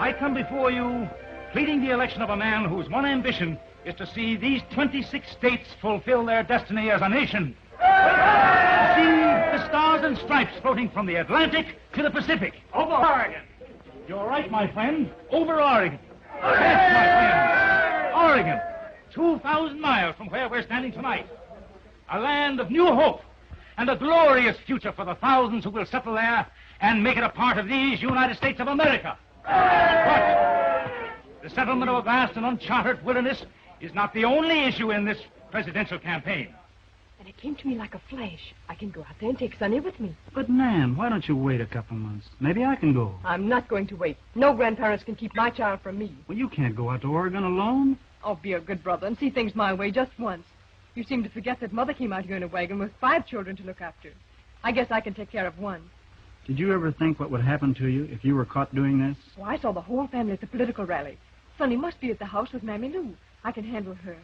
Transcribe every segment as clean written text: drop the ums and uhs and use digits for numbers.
I come before you pleading the election of a man whose one ambition is to see these 26 states fulfill their destiny as a nation. To see the stars and stripes floating from the Atlantic to the Pacific. Over Oregon. You're right, my friend. Over Oregon. Yes, my friend. Oregon. 2,000 miles from where we're standing tonight. A land of new hope and a glorious future for the thousands who will settle there and make it a part of these United States of America. But the settlement of a vast and uncharted wilderness is not the only issue in this presidential campaign. And it came to me like a flash. I can go out there and take Sonny with me. But, Nan, why don't you wait a couple months? Maybe I can go. I'm not going to wait. No grandparents can keep my child from me. Well, you can't go out to Oregon alone. Oh, be a good brother and see things my way just once. You seem to forget that Mother came out here in a wagon with 5 children to look after. I guess I can take care of one. Did you ever think what would happen to you if you were caught doing this? Oh, I saw the whole family at the political rally. Sonny must be at the house with Mammy Lou. I can handle her.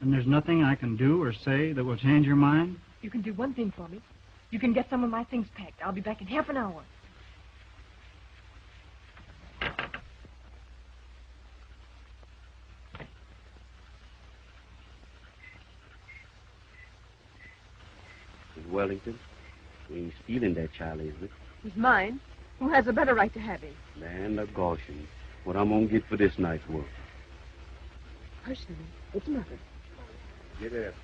And there's nothing I can do or say that will change your mind? You can do one thing for me. You can get some of my things packed. I'll be back in half an hour. Wellington, we ain't stealing that child, is it? He's mine. Who has a better right to have him? Land of Goshen. What I'm gonna get for this night's work. Personally, it's Mother. Get it.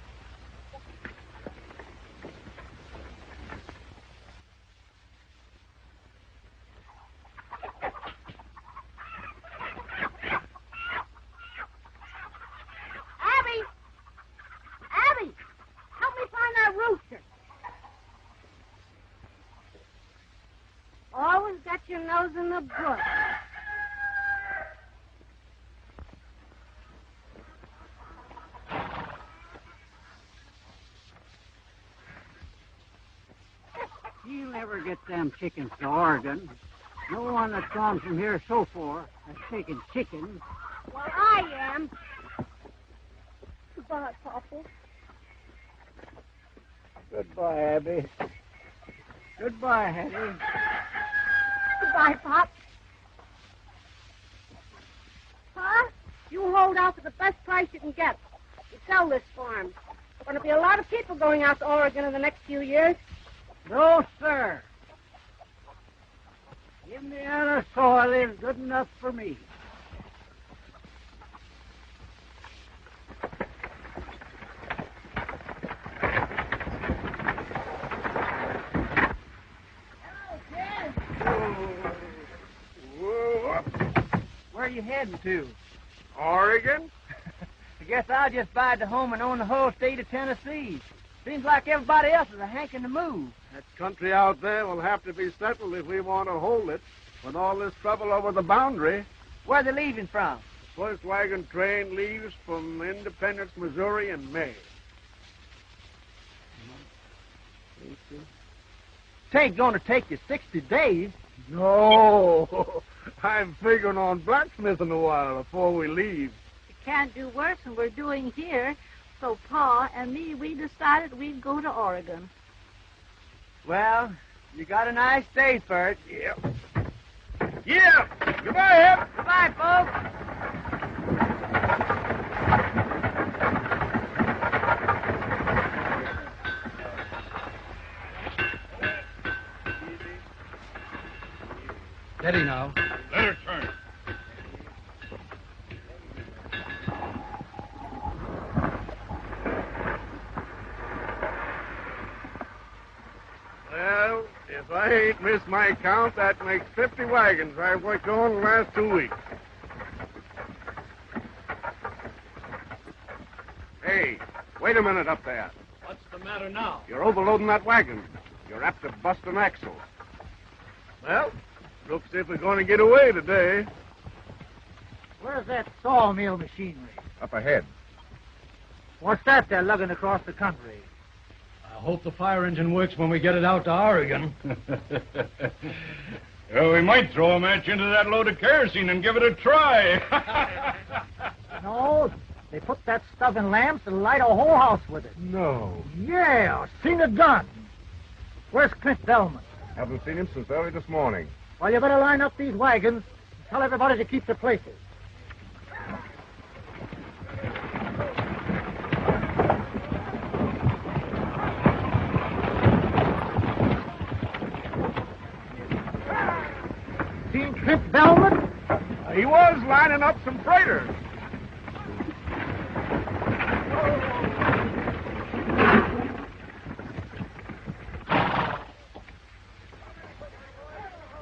Abby, help me find that rooster. Always got your nose in the bush. You'll never get them chickens to Oregon. No one that's gone from here so far has taken chickens. Well, I am. Goodbye, Papa. Goodbye, Abby. Goodbye, Hattie. Goodbye, Pop. Pa, you hold out for the best price you can get. You sell this farm. There's going to be a lot of people going out to Oregon in the next few years. No, sir. Indiana soil is good enough for me. Where are you heading to? Oregon? I guess I'll just buy the home and own the whole state of Tennessee. Seems like everybody else is a hanking to move. That country out there will have to be settled if we want to hold it. With all this trouble over the boundary. Where are they leaving from? First wagon train leaves from Independence, Missouri in May. It ain't going to take you 60 days. No. I'm figuring on blacksmithing a while before we leave. You can't do worse than we're doing here. So Pa and me, we decided we'd go to Oregon. Well, you got a nice day, Bert. Yep. Yeah. Goodbye, Hep. Goodbye, folks. Steady now. Let her turn. Well, if I ain't missed my count, that makes 50 wagons I've worked on the last 2 weeks. Hey, wait a minute up there. What's the matter now? You're overloading that wagon. You're apt to bust an axle. Well, looks as if we're going to get away today. Where's that sawmill machinery? Up ahead. What's that they're lugging across the country? I hope the fire engine works when we get it out to Oregon. Well, we might throw a match into that load of kerosene and give it a try. No, they put that stuff in lamps and light a whole house with it. No. Yeah, seen it done. Where's Clint Bellman? Haven't seen him since early this morning. Well, you better line up these wagons, Tell everybody to keep their places. Seen Clint Belmont? He was lining up some freighters.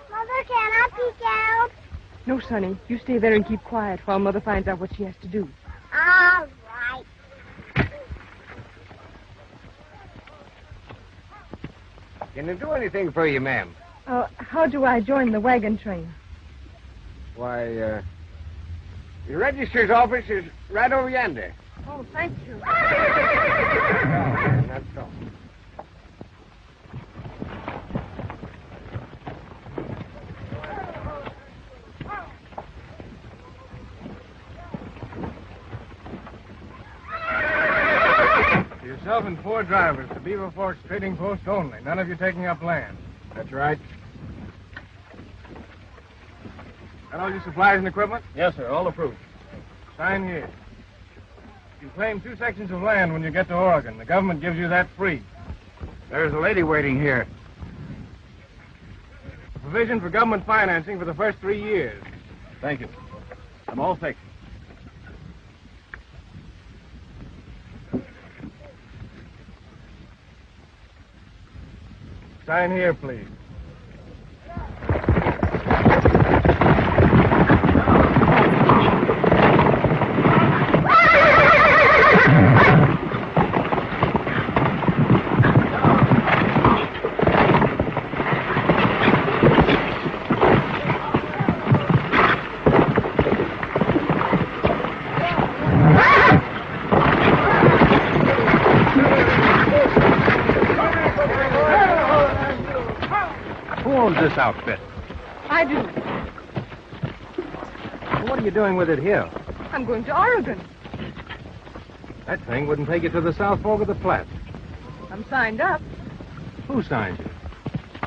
Mother, can I peek out? No, Sonny. You stay there and keep quiet while Mother finds out what she has to do. All right. Can I do anything for you, ma'am? How do I join the wagon train? Why, your register's office is right over yonder. Oh, thank you. That's all. Yourself and 4 drivers to Beaver Forks Trading Post only. None of you taking up land. That's right. Got all your supplies and equipment? Yes, sir. All approved. Sign here. You claim 2 sections of land when you get to Oregon. The government gives you that free. There's a lady waiting here. Provision for government financing for the first 3 years. Thank you. I'm all fixed. Sign here, please. This outfit. I do. What are you doing with it here? I'm going to Oregon. That thing wouldn't take you to the South Fork of the Platte. I'm signed up. Who signed you?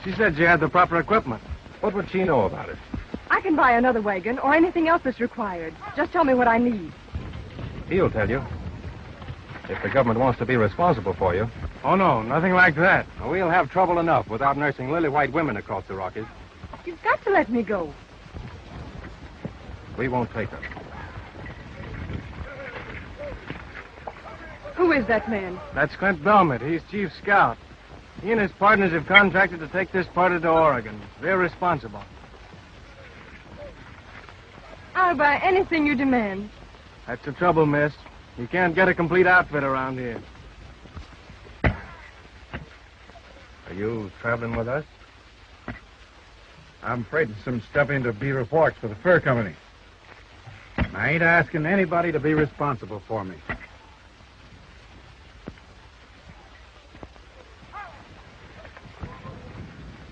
She said she had the proper equipment. What would she know about it? I can buy another wagon or anything else that's required. Just tell me what I need. He'll tell you. If the government wants to be responsible for you. Oh, no, nothing like that. We'll have trouble enough without nursing lily-white women across the Rockies. You've got to let me go. We won't take her. Who is that man? That's Clint Belmont. He's chief scout. He and his partners have contracted to take this party to Oregon. They're responsible. I'll buy anything you demand. That's the trouble, miss. You can't get a complete outfit around here. Are you traveling with us? I'm freighting some stuff into Beaver Forks for the fur company. I ain't asking anybody to be responsible for me.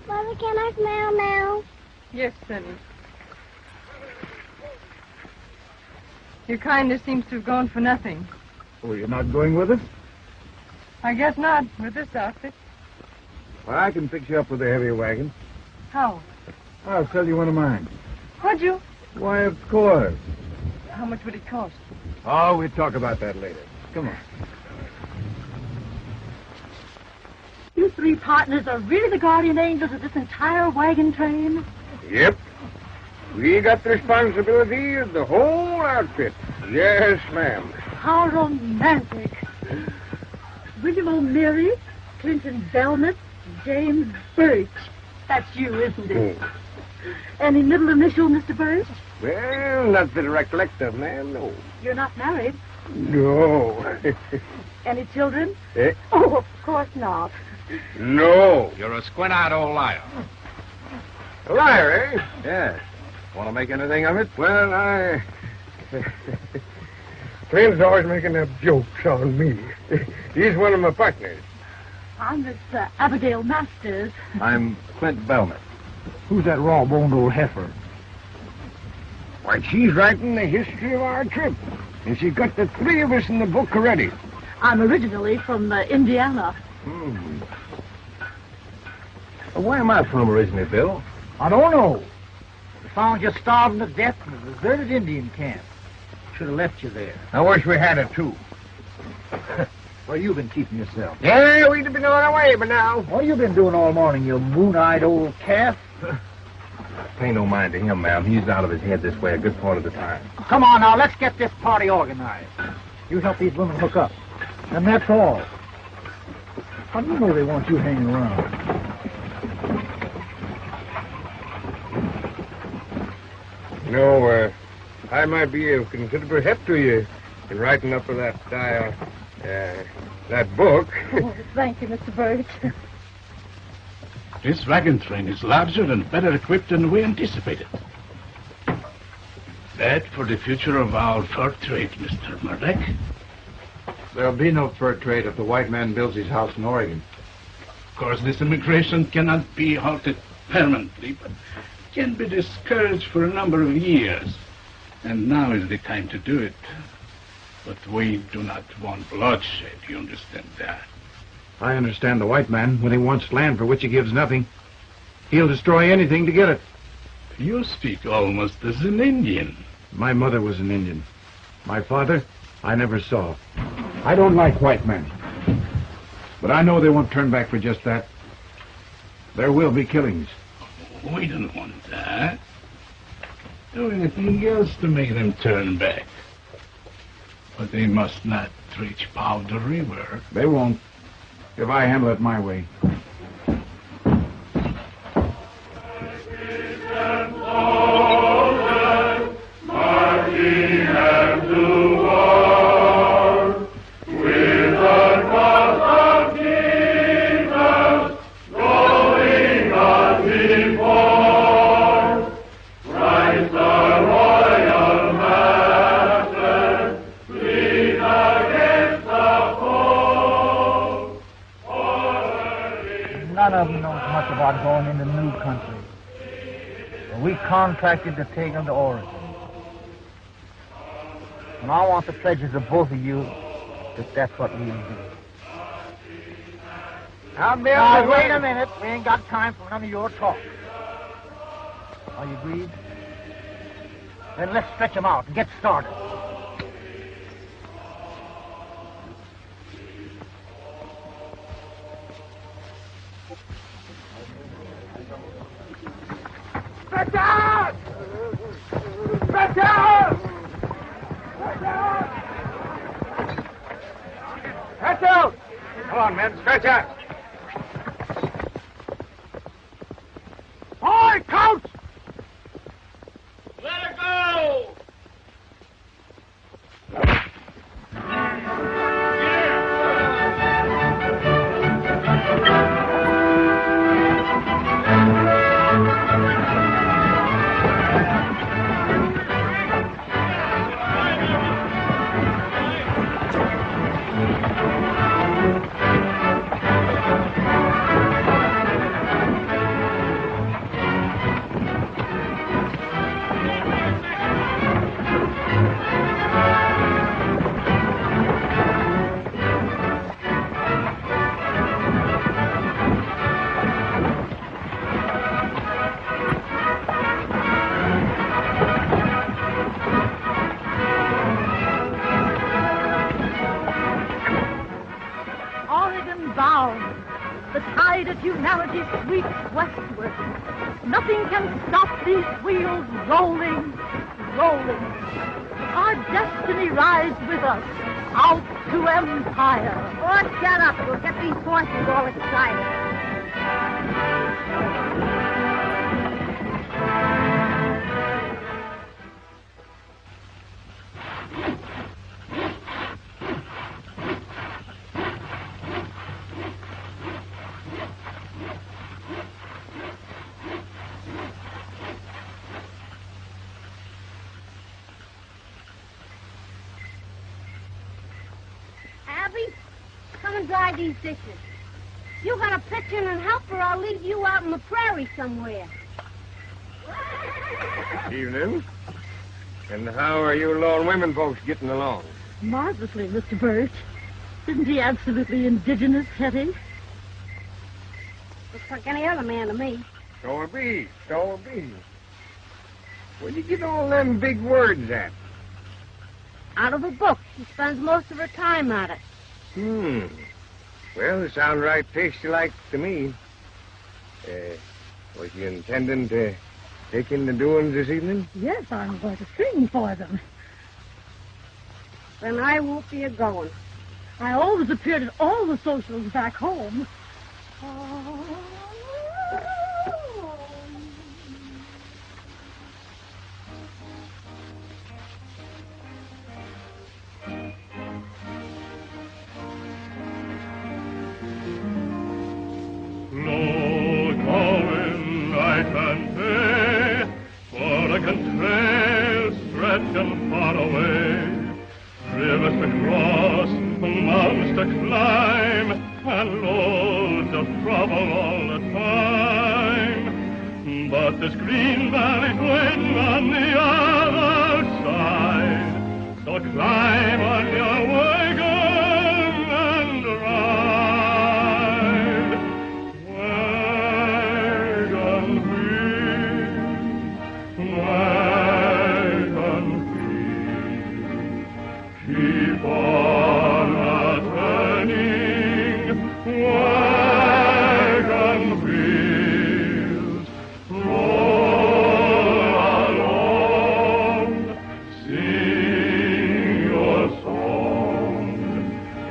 Mother, can I smell now? Yes, Sonny. Your kindness seems to have gone for nothing. Oh, you're not going with us? I guess not, with this outfit. Well, I can fix you up with a heavier wagon. How? I'll sell you one of mine. Would you? Why, of course. How much would it cost? Oh, we'll talk about that later. Come on. You 3 partners are really the guardian angels of this entire wagon train? Yep. We got the responsibility of the whole outfit. Yes, ma'am. How romantic. William O'Meary, Clinton Belmont, James Birch. That's you, isn't it? Any middle initial, Mr. Birch? Well, not that I recollect of, ma'am, no. You're not married? No. Any children? Eh? Oh, of course not. No. You're a squint-eyed old liar. A liar, eh? Yes. Want to make anything of it? Well, Clint's always making up jokes on me. He's one of my partners. I'm Miss Abigail Masters. I'm Clint Belmont. Who's that raw-boned old heifer? Why, she's writing the history of our trip. And she's got the 3 of us in the book already. I'm originally from Indiana. Where am I from originally, Bill? I don't know. We found you starving to death in a deserted Indian camp. Should have left you there. I wish we had it, too. Where you been keeping yourself? Yeah, we'd have been on our way by now. What you been doing all morning, you moon-eyed old calf? Pay no mind to him, ma'am. He's out of his head this way a good part of the time. Come on now, let's get this party organized. You help these women hook up. And that's all. How do you know they want you hanging around? No, I might be of considerable help to you in writing up of that book. Oh, thank you, Mr. Birch. This wagon train is larger and better equipped than we anticipated. Bad for the future of our fur trade, Mr. Murdoch. There'll be no fur trade if the white man builds his house in Oregon. Of course, this immigration cannot be halted permanently, but can be discouraged for a number of years. And now is the time to do it. But we do not want bloodshed, you understand that? I understand the white man. When he wants land for which he gives nothing, he'll destroy anything to get it. You speak almost as an Indian. My mother was an Indian. My father, I never saw. I don't like white men. But I know they won't turn back for just that. There will be killings. We don't want that. Do anything else to make them turn back. But they must not reach Powder River. They won't, if I handle it my way. None of them knows much about going into new country. But we contracted to take them to Oregon. And I want the pledges of both of you that that's what we'll do. Now, wait a minute. We ain't got time for none of your talk. Are you agreed? Then let's stretch them out and get started. Stretch out! Stretch out! Stretch out! Stretch out! Come on, men, stretch out! Boy, coach! Let her go! Oregon bound, the tide of humanity sweeps westward. Nothing can stop these wheels rolling, rolling. Our destiny rides with us out to empire. Oh, shut up. We'll get these horses all excited. Abby, come and dry these dishes. You gotta pitch in and help or I'll leave you out in the prairie somewhere. Evening. And how are you lone women folks getting along? Marvelously, Mr. Birch. Isn't he absolutely indigenous, Hetty? Looks like any other man to me. So it be. So it be. Where'd you get all them big words at? Out of a book. She spends most of her time at it. Well, it sounds right tasty-like to me. Was you intending to take in the doings this evening? Yes, I'm going to sing for them. Then I won't be a-going. I always appeared at all the socials back home. And far away, rivers to cross, mountains to climb, and loads of trouble all the time. But this green valley's waiting on the other side, so climb on your wagon and ride. Wagon wheel, keep on a-turning, wagon wheels, roll along, sing your song,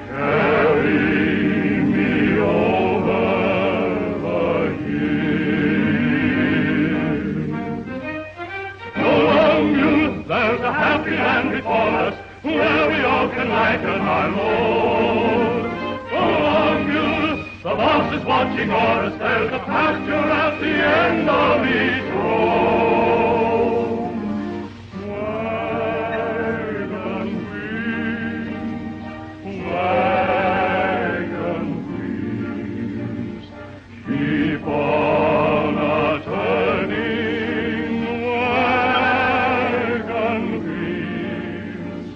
carry me over the hill. Go along, you, there's a happy land before us, where we all can lighten our load. Go along, mules, the boss is watching o'er us. There's a pasture at the end of each road. Wagon wheels, keep on a-turning, wagon wheels.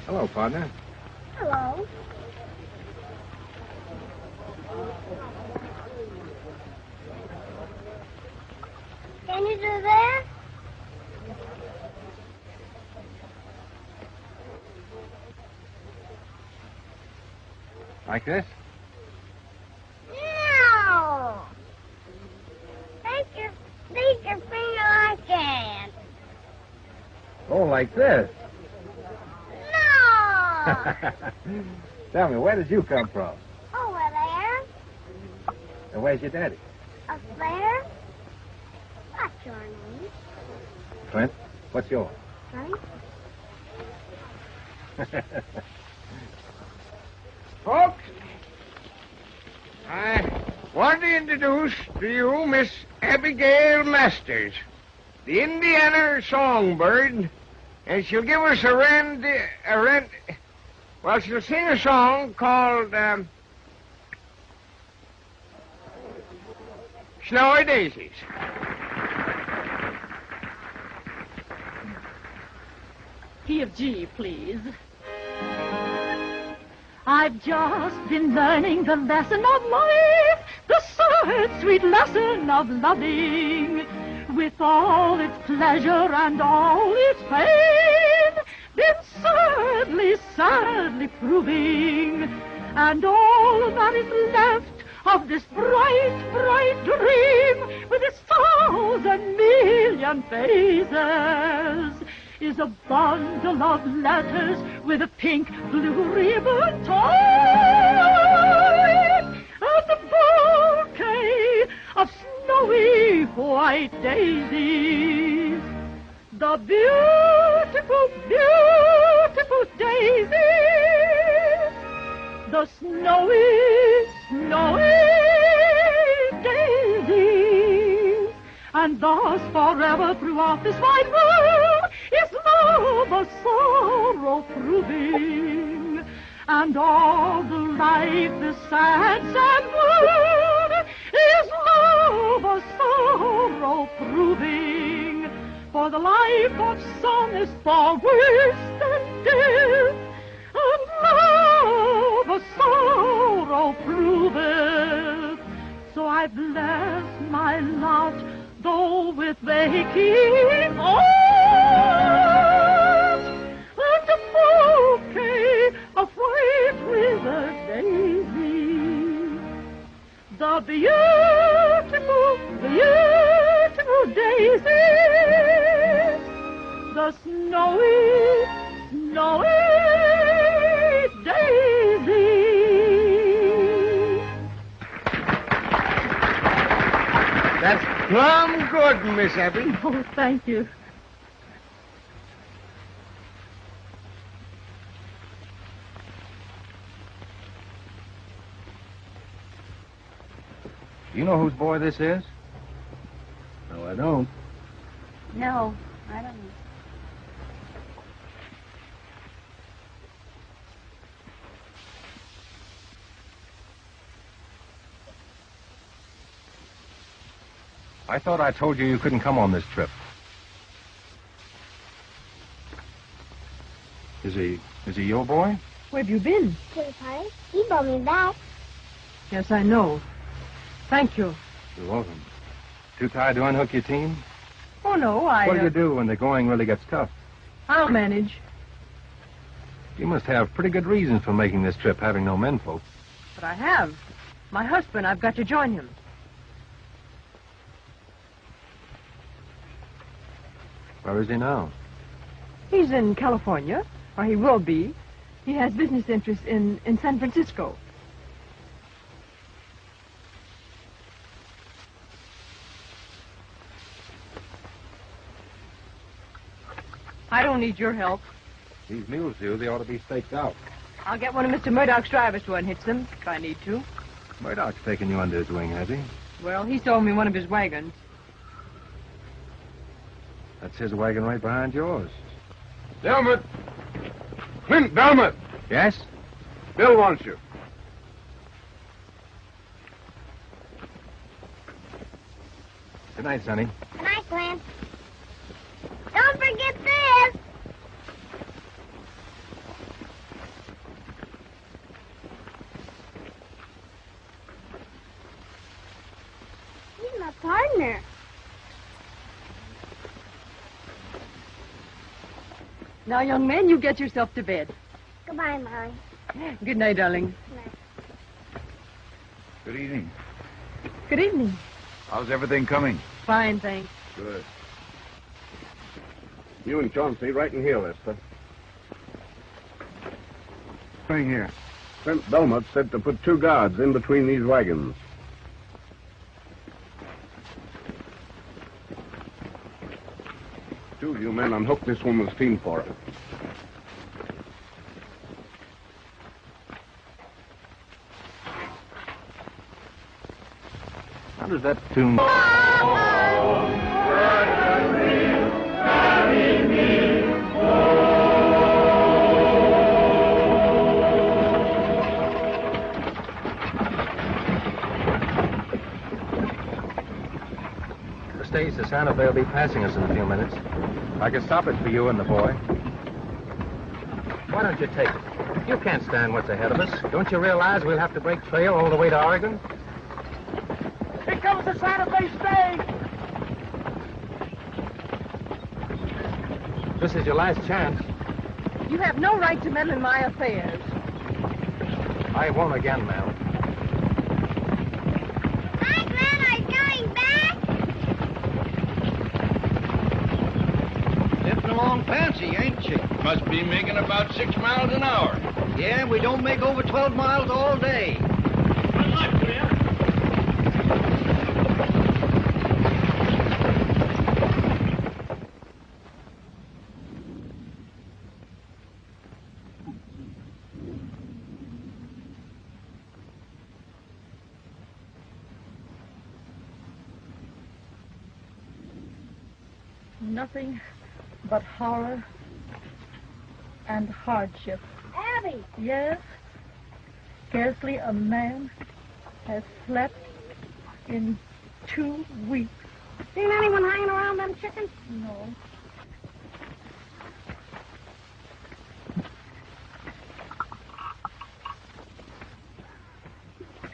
Hello, partner. Hello. Can you do that? Like this? No. Stick your finger like that. Oh, like this? No. Tell me, where did you come from? Over there. And where's your daddy? Up there. What's your name? Clint. What's yours? Clint. Folks, I want to introduce to you Miss Abigail Masters, the Indiana songbird, and she'll give us well, she'll sing a song called Snowy Daisies. Key of G, please. I've just been learning the lesson of life, the sad, sweet lesson of loving, with all its pleasure and all its pain, been sadly, sadly proving, and all that is left of this bright, bright dream, with its 1,000,000,000 phases, is a bundle of letters with a pink blue ribbon tied, and a bouquet of snowy white daisies. The beautiful, beautiful daisies, the snowy, snowy daisies. And thus forever throughout this wide world is love a sorrow proving. And all the life, this sad, sad world is love a sorrow proving. For the life of some is far worse than death, and love a sorrow proveth. So I bless my lot, though with aching heart, and a bouquet of white river daisies. The beautiful, beautiful daisies, the snowy, snowy daisies. That's plumb good, Miss Abby. Oh, thank you. You know whose boy this is? No, I don't. No, I don't know. I thought I told you you couldn't come on this trip. Is he your boy? Where have you been? To the party. He brought me back. Yes, I know. Thank you. You're welcome. Too tired to unhook your team? Oh, no, What do you do when the going really gets tough? I'll manage. You must have pretty good reasons for making this trip, having no menfolk. But I have. My husband, I've got to join him. Where is he now? He's in California, or he will be. He has business interests in San Francisco. I don't need your help. These mules do. They ought to be staked out. I'll get one of Mr. Murdoch's drivers to unhitch them, if I need to. Murdoch's taken you under his wing, has he? Well, he sold me one of his wagons. That's his wagon right behind yours. Delmott! Clint Delmott! Yes? Bill wants you. Good night, Sonny. Good night, Clint. Don't forget this. He's my partner. Now, young man, you get yourself to bed. Goodbye, Molly. Good night, darling. Good night. Good evening. Good evening. How's everything coming? Fine, thanks. Good. You and Chauncey right in here, Lester. Right here. Clint Belmont said to put 2 guards in between these wagons. Two of you men unhook this woman's team for her. How does that tune... Stays the sound of they'll be passing us in a few minutes. I can stop it for you and the boy. Why don't you take it? You can't stand what's ahead of us. Don't you realize we'll have to break trail all the way to Oregon? Here comes the Santa Fe stage! This is your last chance. You have no right to meddle in my affairs. I won't again, ma'am. Hi, Glenn. Are you going back? Zipping along fancy, ain't she? Must be making about 6 miles an hour. Yeah, we don't make over 12 miles all day. Good luck to you. Nothing but horror and hardship. Abby! Yes. Scarcely a man has slept in 2 weeks. Seen anyone hanging around them chickens? No.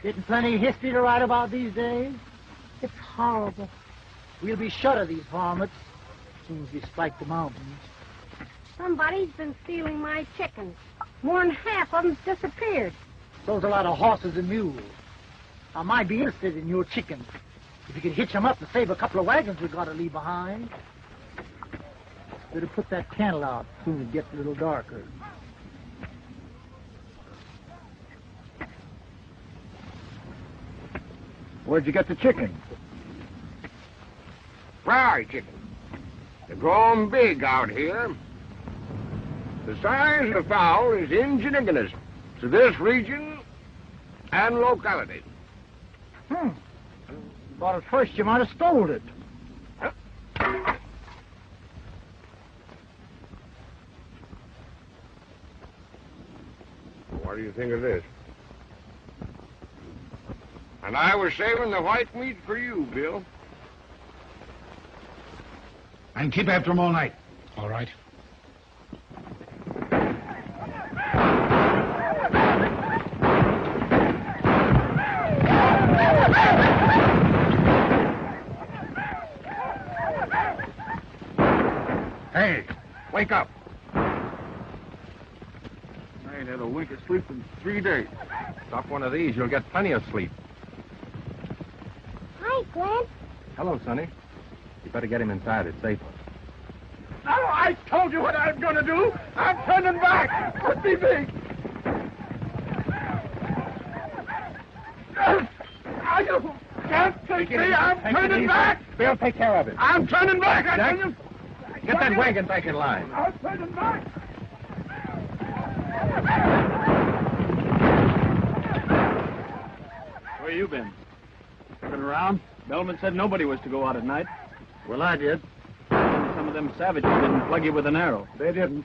Getting plenty of history to write about these days. It's horrible. We'll be shut of these varmints as soon as we strike the mountains. Somebody's been stealing my chickens. More than half of them's disappeared. Those are a lot of horses and mules. I might be interested in your chickens. If you could hitch them up to save a couple of wagons we got to leave behind. Better put that candle out soon it gets a little darker. Where'd you get the chickens? Fry chicken. They're growing big out here. The size of the fowl is indigenous to this region and locality. Thought at first you might have stole it. What do you think of this? And I was saving the white meat for you, Bill. I can keep after them all night. All right. Hey, wake up. I ain't had a wink of sleep in 3 days. Stop one of these, you'll get plenty of sleep. Hi, Glenn. Hello, Sonny. You better get him inside. It's safer. Now, I told you what I'm going to do. I'm turning back. Let me be. You can't take me. I'm turning back. Bill, take care of him. I'm turning back. I tell Jack, you. get that wagon back in line. I'm turning back. Where you been? Looking around? Bellman said nobody was to go out at night. Well, I did. Some of them savages didn't plug you with an arrow. They didn't.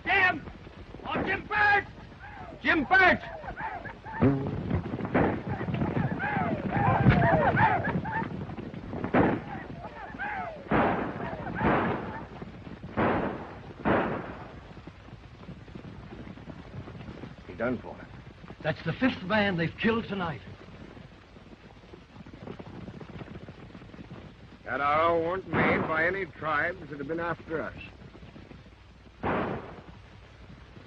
Jim! Oh, Jim Birch! Jim Birch! He done for it. That's the 5th man they've killed tonight. That arrow weren't made by any tribes that have been after us.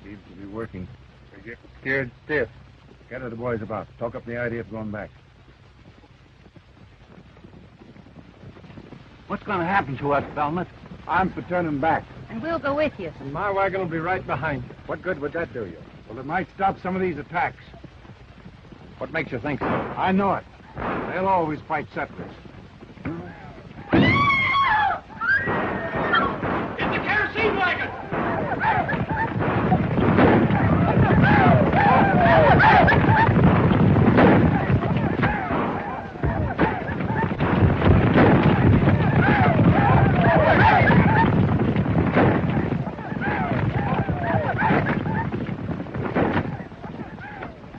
Seems to be working. They're getting scared stiff. Gather the boys about. Talk up the idea of going back. What's going to happen to us, Belmont? I'm for turning back. And we'll go with you. And my wagon will be right behind you. What good would that do you? Well, it might stop some of these attacks. What makes you think so? I know it. They'll always fight settlers. It's the kerosene wagon!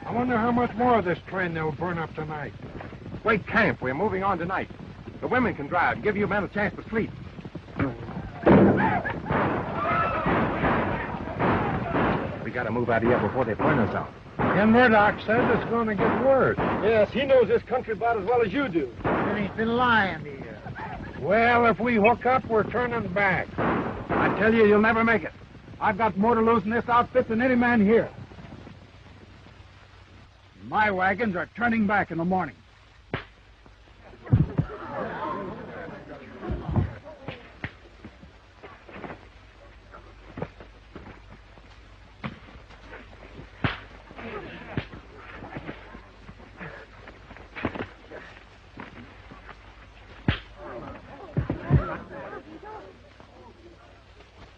I wonder how much more of this train they'll burn up tonight. Wait, camp. We're moving on tonight. The women can drive. Give you men a chance to sleep. We gotta move out of here before they burn us out. Ken Murdoch says it's going to get worse. Yes, he knows this country about as well as you do. Then he's been lying to you. Well, if we hook up, we're turning back. I tell you, you'll never make it. I've got more to lose in this outfit than any man here. My wagons are turning back in the morning.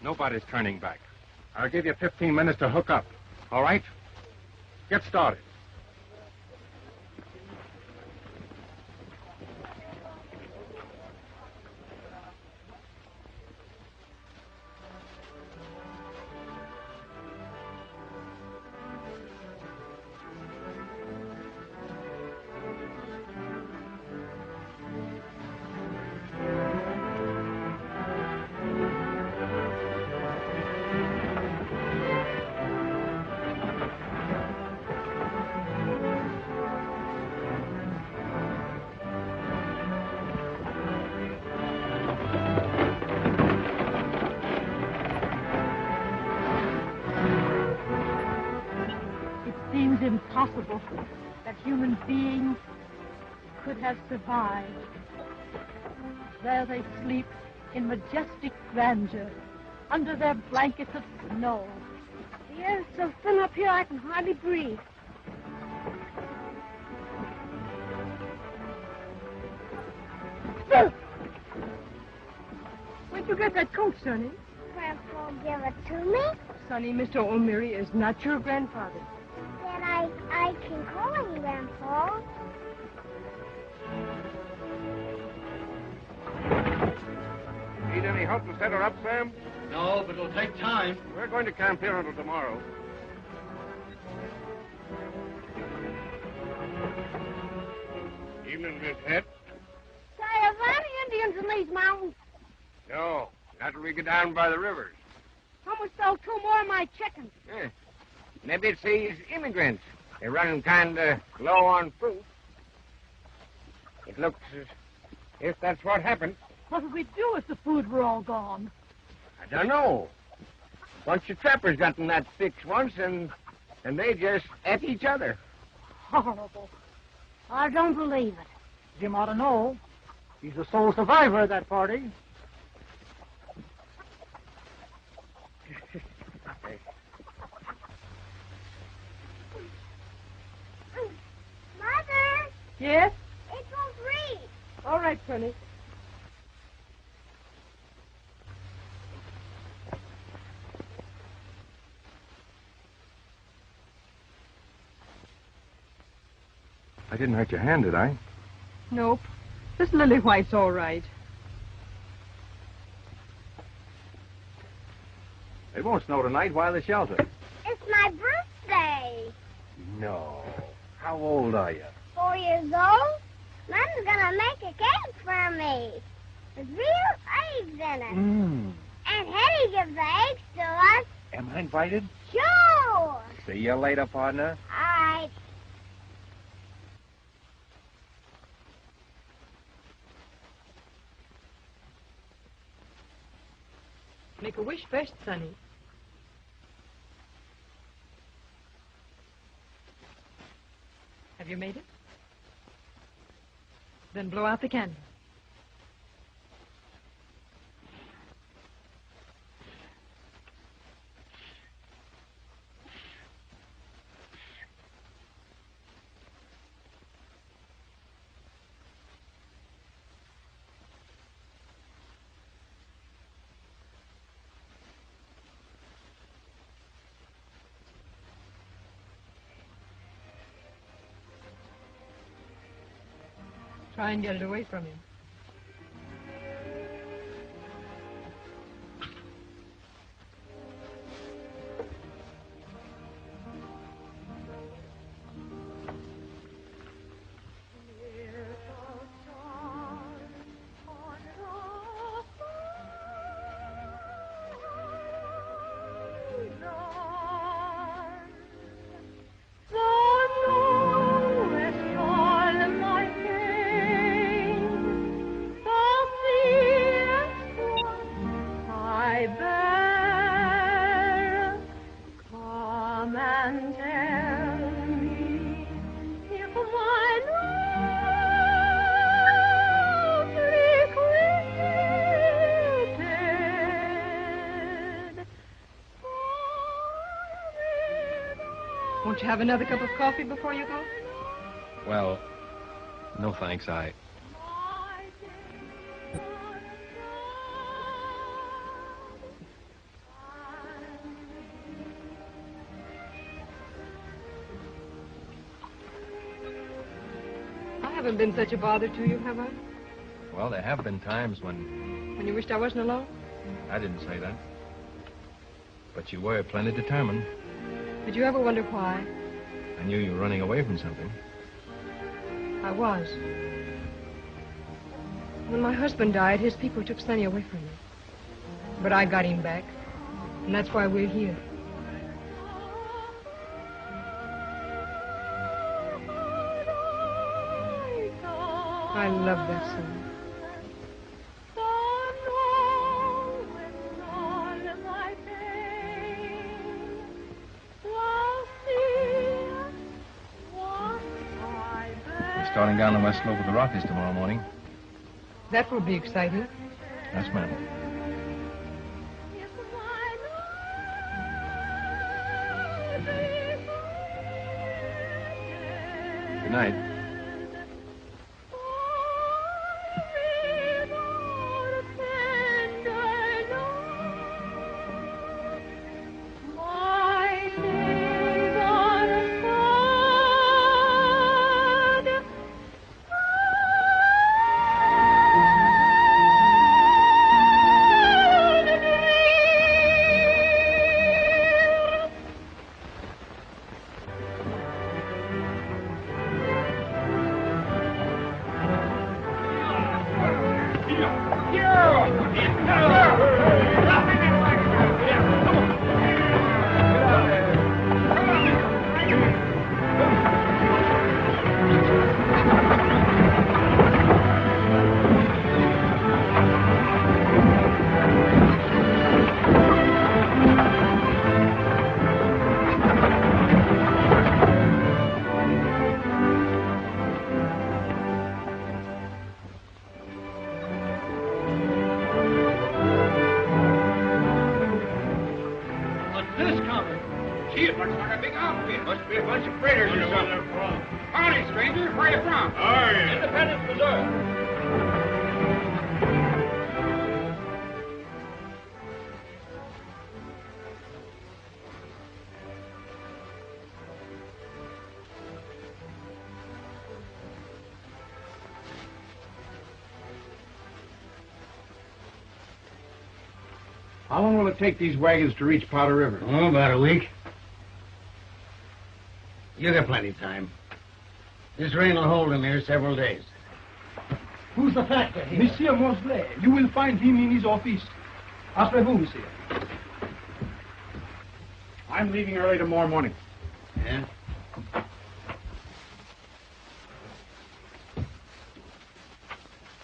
Nobody's turning back. I'll give you 15 minutes to hook up. All right? Get started. Seems impossible that human beings could have survived. There they sleep in majestic grandeur under their blankets of snow. The air is so thin up here I can hardly breathe. Where'd you get that coat, Sonny? Grandpa gave it to me. Sonny, Mr. O'Meary is not your grandfather. Then I can call him Grandpa. Need any help to set her up, Sam? No, but it'll take time. We're going to camp here until tomorrow. Evening, Miss Het. Say, are there any Indians in these mountains? No, not till we get down by the rivers. Someone stole 2 more of my chickens. Yeah. Maybe it's these immigrants. They're running kind of low on food. It looks as if that's what happened. What would we do if the food were all gone? I don't know. Bunch of trappers got in that fix once, and they just ate each other. Horrible. I don't believe it. Jim ought to know. He's the sole survivor of that party. Mother! Yes? It won't read. All right, Sonny. I didn't hurt your hand, did I? Nope. This lily white's all right. It won't snow tonight. Why the shelter? It's my birthday. No. How old are you? 4 years old. Mom's gonna make a cake for me with real eggs in it. Mm. And Hetty gives the eggs to us. Am I invited? Sure. See you later, partner. All right. Make a wish first, Sonny. Have you made it? Then blow out the candle. Try and get it away from him. Won't you have another cup of coffee before you go? Well, no thanks. haven't been such a bother to you, have I? Well, there have been times when... When you wished I wasn't alone? I didn't say that. But you were plenty determined. Did you ever wonder why? I knew you were running away from something. I was. When my husband died, his people took Sonny away from me. But I got him back, and that's why we're here. I love that song. We're starting down the west slope of the Rockies tomorrow morning. That will be exciting. Yes, ma'am. Good night. How long will it take these wagons to reach Powder River? Oh, about a week. You got plenty of time. This rain will hold him here several days. Who's the factor here? Monsieur Mosley. You will find him in his office. Après-vous, monsieur. I'm leaving early tomorrow morning. Yeah?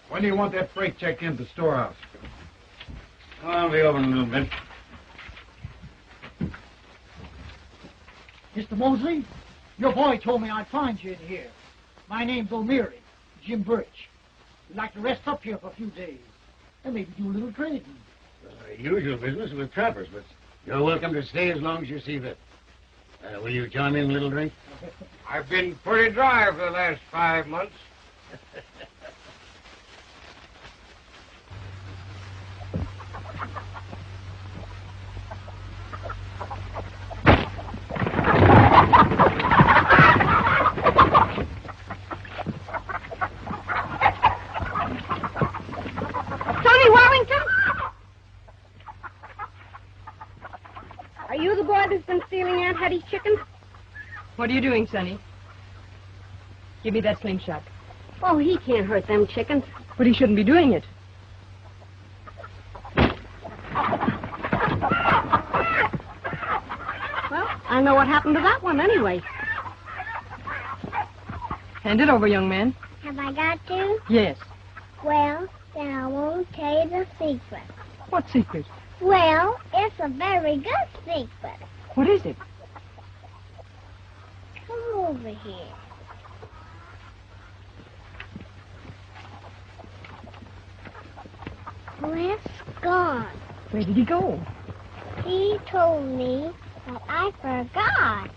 When do you want that freight checked into the storehouse? Oh, I'll be over in a little bit. Mr. Mosley, your boy told me I'd find you in here. My name's O'Meary, Jim Birch. We'd like to rest up here for a few days and maybe do a little trading. Usual business with trappers, but you're welcome to stay as long as you see fit. Will you join me in a little drink? I've been pretty dry for the last 5 months. Are you the boy that's been stealing Aunt Hetty's chickens? What are you doing, Sonny? Give me that slingshot. Oh, he can't hurt them chickens. But he shouldn't be doing it. Well, I know what happened to that one anyway. Hand it over, young man. Have I got to? Yes. Well, then I won't tell you the secret. What secret? Well, it's a very good secret. What is it? Come over here. Where's gone? Where did he go? He told me, but I forgot.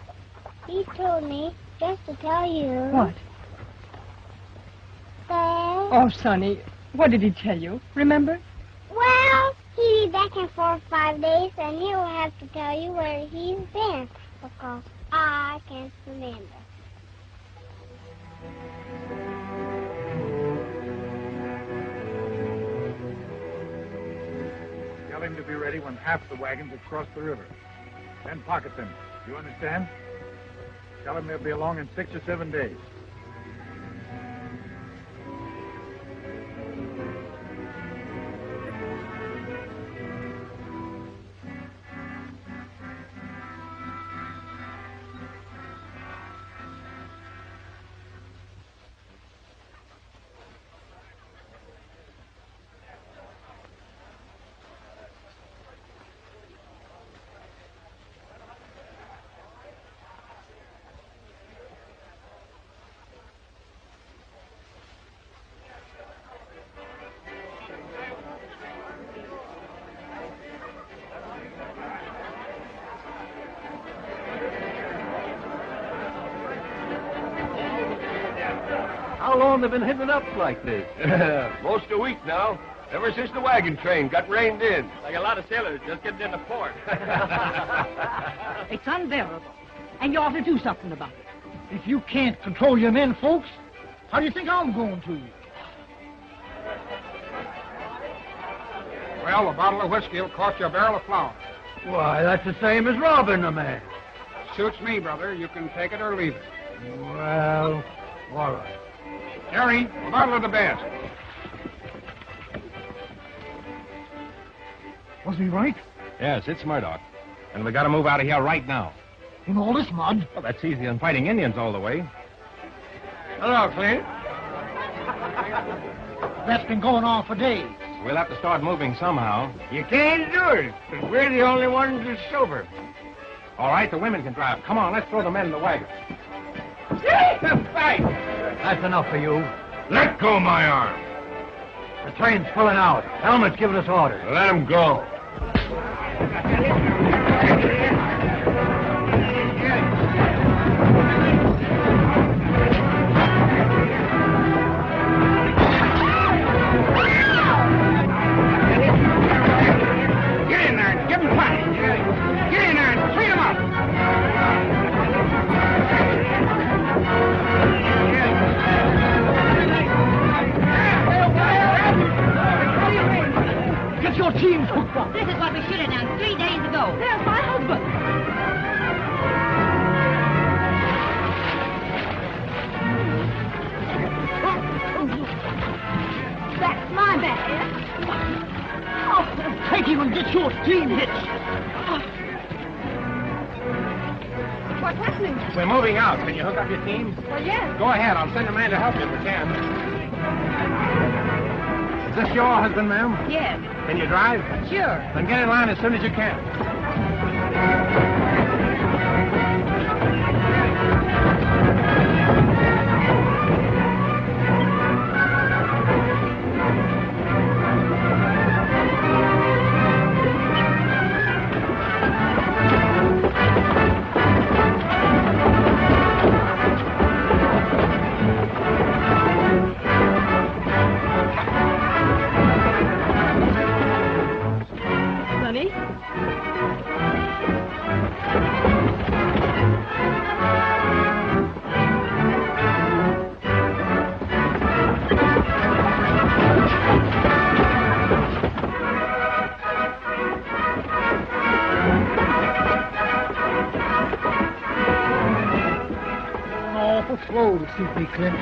He told me just to tell you. What? That... Oh, Sonny, what did he tell you? Remember? Well, he'll be back in 4 or 5 days, and he'll have to tell you where he's been, because I can't remember. him to be ready when half the wagons have crossed the river. Then pocket them. You understand? Tell him they'll be along in 6 or 7 days. How long they been hitting it up like this? Most a week now. Ever since the wagon train got reined in. Like a lot of sailors just getting into port. It's unbearable. And you ought to do something about it. If you can't control your men, folks, how do you think I'm going to? Well, a bottle of whiskey will cost you a barrel of flour. Why, that's the same as robbing a man. Suits me, brother. You can take it or leave it. Well, all right. Jerry, a bottle of the best. Was he right? Yes, it's Murdoch. And we got to move out of here right now. In all this mud? Well, that's easier than fighting Indians all the way. Hello, Clint. That's been going on for days. We'll have to start moving somehow. You can't do it, because we're the only ones that's sober. All right, the women can drive. Come on, let's throw the men in the wagon. Fight! That's enough for you. Let go my arm. The train's pulling out. Helmet's giving us orders. Let him go. Get in there and give him fight. Get in there and clean him up. Get your teams hooked up. This is what we should have done 3 days ago. There's my husband. That's my bag. Oh, take him and get your team hitched. What's happening? We're moving out. Can you hook up your team? Well, yes. Go ahead. I'll send a man to help you if we can. Is this your husband, ma'am? Yes. Can you drive? Sure. Then get in line as soon as you can. Sonny? Awful slow to suit me, Clint.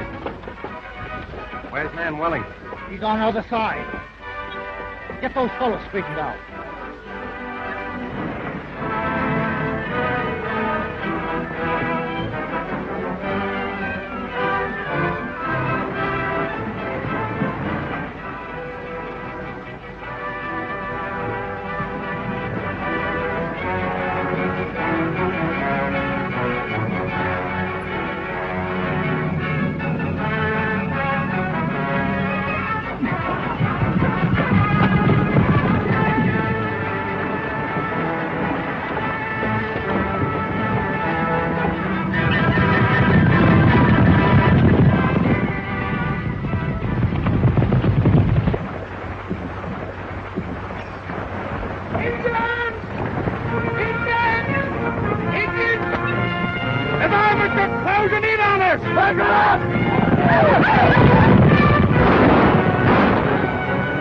Where's man Welling? He's on the other side. Get those fellows straightened out.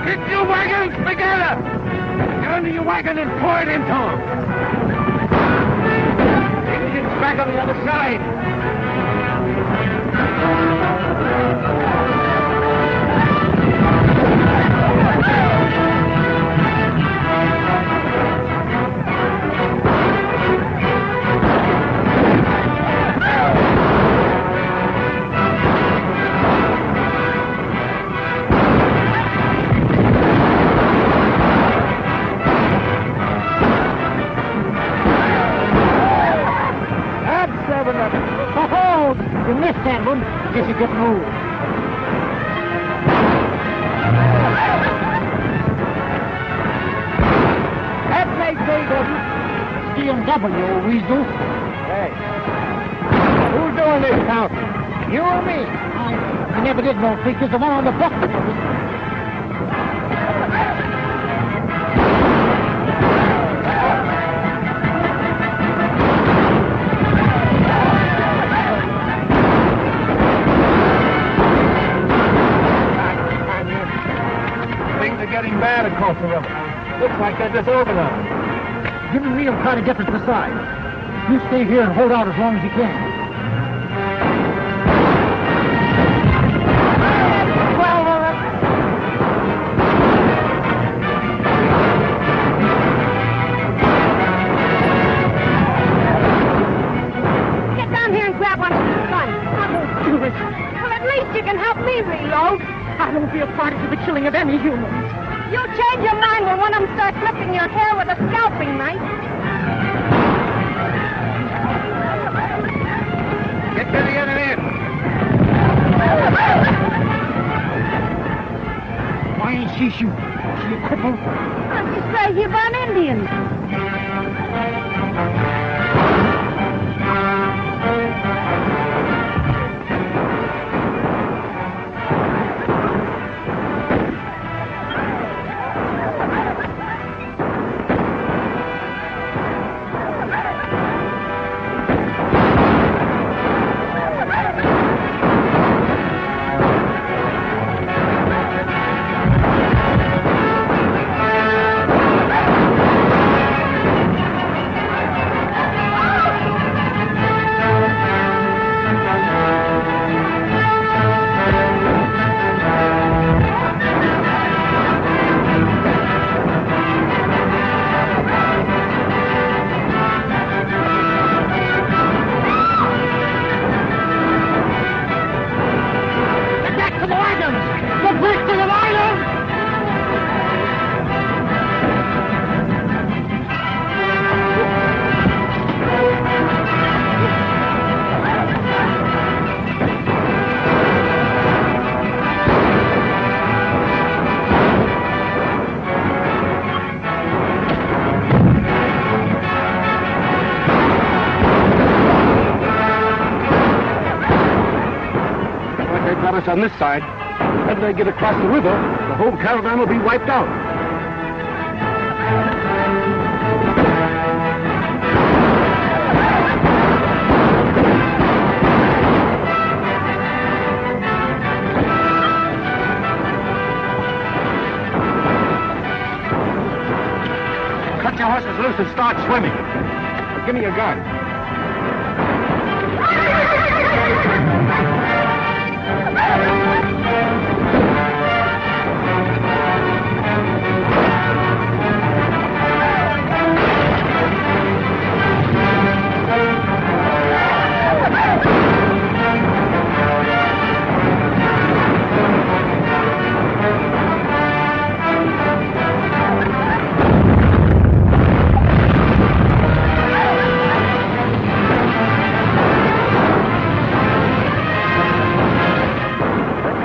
Get your wagons together! You're into your wagon and pour it into him. Engine's back on the other side. You missed that one. Guess you're getting old. That makes BMW, old weasel. Hey. Who's doing this counting? You or me? I never did know pictures. The one on the bucket. Getting bad across the river. Looks like they're disorganized. Giving me will try to get to the side. You stay here and hold out as long as you can. Get down here and grab one of these guns. I won't do it. Well, at least you can help me reload. I won't be a party to the killing of any humans. You'll change your mind when one of them starts clipping your hair with a scalping knife. Get to the other end. Why ain't she shooting? She a cripple? I'm just crazy about Indians. On this side, if they get across the river, the whole caravan will be wiped out. Cut your horses loose and start swimming. Give me your gun.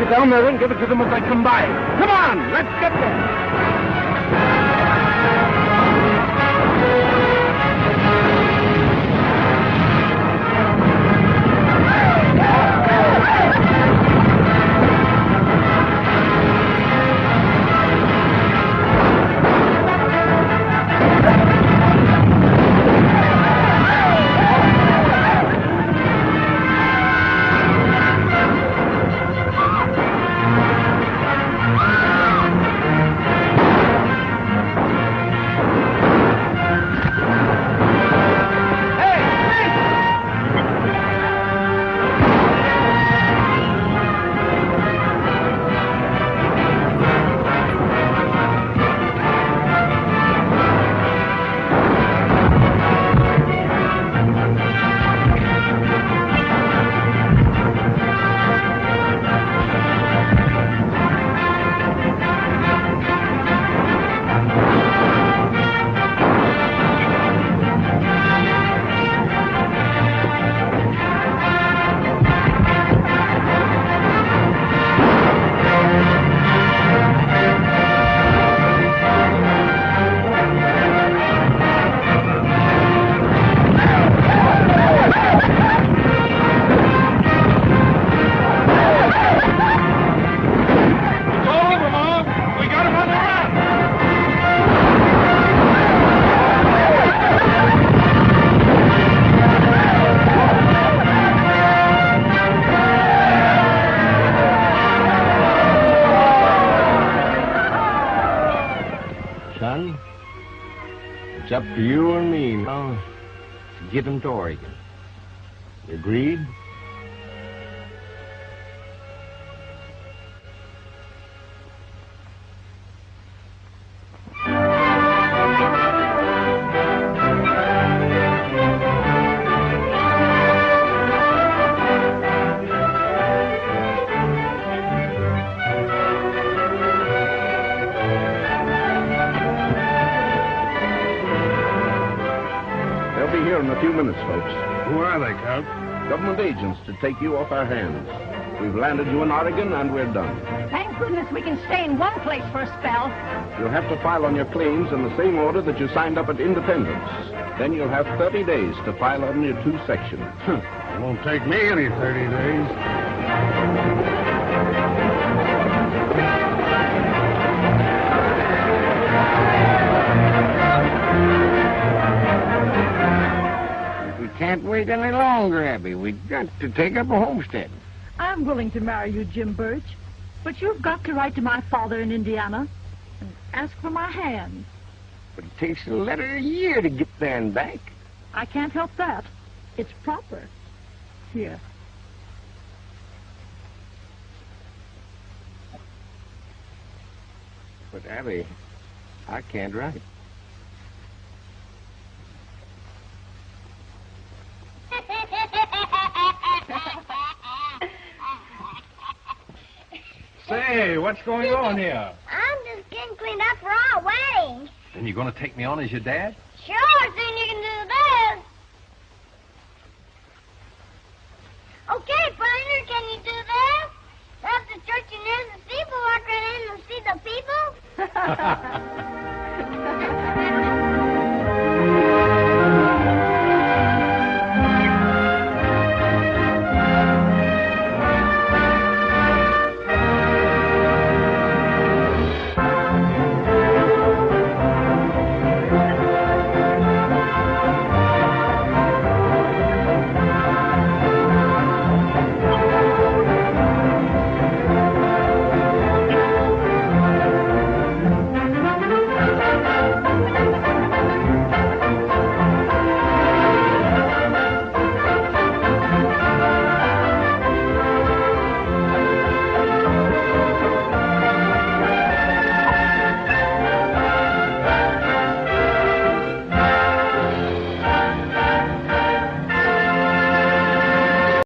Down there and give it to them as they come by. Come on, let's get there. get 'em to Oregon. Agreed? In a few minutes, folks. Who are they, Count? Government agents to take you off our hands. We've landed you in Oregon, and we're done. Thank goodness we can stay in one place for a spell. You'll have to file on your claims in the same order that you signed up at Independence. Then you'll have 30 days to file on your 2 sections. It won't take me any 30 days. Can't wait any longer, Abby. We've got to take up a homestead. I'm willing to marry you, Jim Birch, but you've got to write to my father in Indiana and ask for my hand. But it takes a letter a year to get there and back. I can't help that. It's proper. Here. But, Abby, I can't write. Say, what's going on here? I'm just getting cleaned up for our wedding. Then you're going to take me on as your dad? Sure, soon you can do this. Okay, partner, can you do this? That's the church and there's the people. Walk right in and see the people.